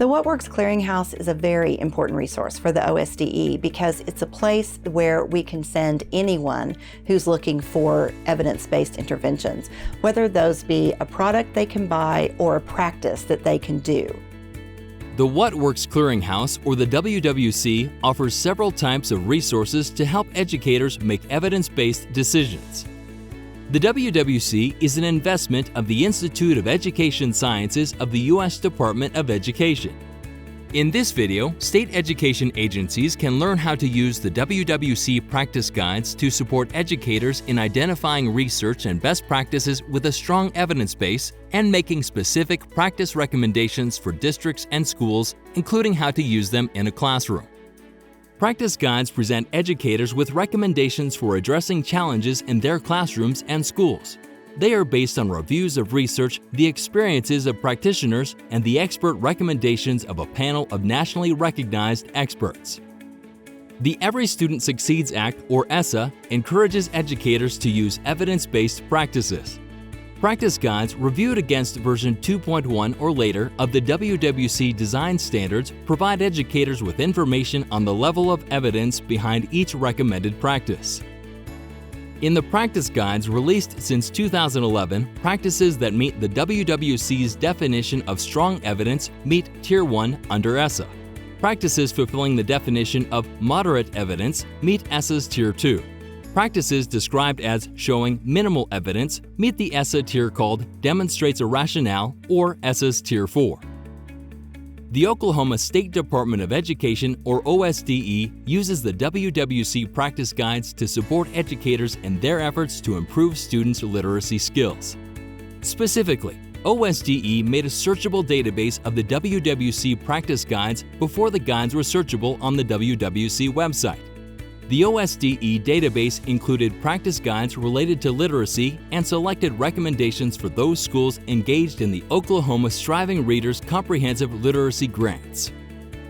The What Works Clearinghouse is a very important resource for the OSDE because it's a place where we can send anyone who's looking for evidence-based interventions, whether those be a product they can buy or a practice that they can do. The What Works Clearinghouse, or the WWC, offers several types of resources to help educators make evidence-based decisions. The WWC is an investment of the Institute of Education Sciences of the U.S. Department of Education. In this video, state education agencies can learn how to use the WWC practice guides to support educators in identifying research and best practices with a strong evidence base and making specific practice recommendations for districts and schools, including how to use them in a classroom. Practice guides present educators with recommendations for addressing challenges in their classrooms and schools. They are based on reviews of research, the experiences of practitioners, and the expert recommendations of a panel of nationally recognized experts. The Every Student Succeeds Act, or ESSA, encourages educators to use evidence-based practices. Practice guides reviewed against version 2.1 or later of the WWC design standards provide educators with information on the level of evidence behind each recommended practice. In the practice guides released since 2011, practices that meet the WWC's definition of strong evidence meet Tier 1 under ESSA. Practices fulfilling the definition of moderate evidence meet ESSA's Tier 2. Practices described as showing minimal evidence meet the ESSA tier called Demonstrates a Rationale, or ESSA's Tier 4. The Oklahoma State Department of Education, or OSDE, uses the WWC practice guides to support educators in their efforts to improve students' literacy skills. Specifically, OSDE made a searchable database of the WWC practice guides before the guides were searchable on the WWC website. The OSDE database included practice guides related to literacy and selected recommendations for those schools engaged in the Oklahoma Striving Readers Comprehensive Literacy Grants.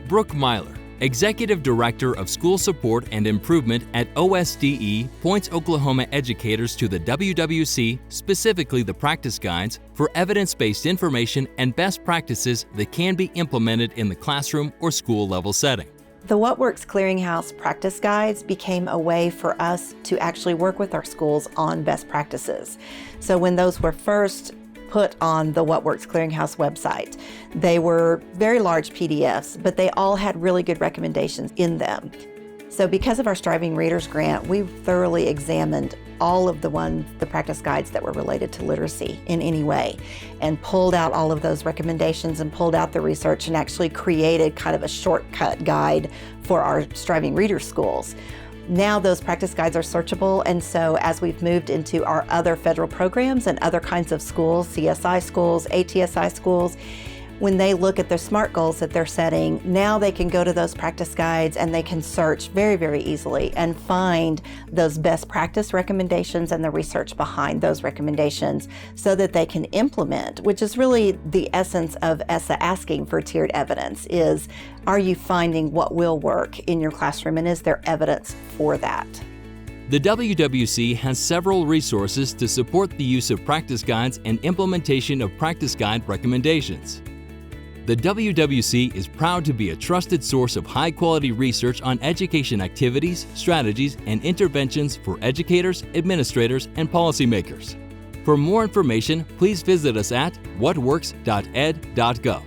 Brooke Myler, Executive Director of School Support and Improvement at OSDE, points Oklahoma educators to the WWC, specifically the practice guides, for evidence-based information and best practices that can be implemented in the classroom or school-level setting. The What Works Clearinghouse practice guides became a way for us to actually work with our schools on best practices. So when those were first put on the What Works Clearinghouse website, they were very large PDFs, but they all had really good recommendations in them. So because of our Striving Readers grant, we thoroughly examined all of the practice guides that were related to literacy in any way, and pulled out all of those recommendations and pulled out the research and actually created kind of a shortcut guide for our Striving Reader schools. Now those practice guides are searchable, and so as we've moved into our other federal programs and other kinds of schools, CSI schools, ATSI schools, when they look at their SMART goals that they're setting, now they can go to those practice guides and they can search very, very easily and find those best practice recommendations and the research behind those recommendations so that they can implement, which is really the essence of ESSA asking for tiered evidence, is are you finding what will work in your classroom and is there evidence for that? The WWC has several resources to support the use of practice guides and implementation of practice guide recommendations. The WWC is proud to be a trusted source of high-quality research on education activities, strategies, and interventions for educators, administrators, and policymakers. For more information, please visit us at whatworks.ed.gov.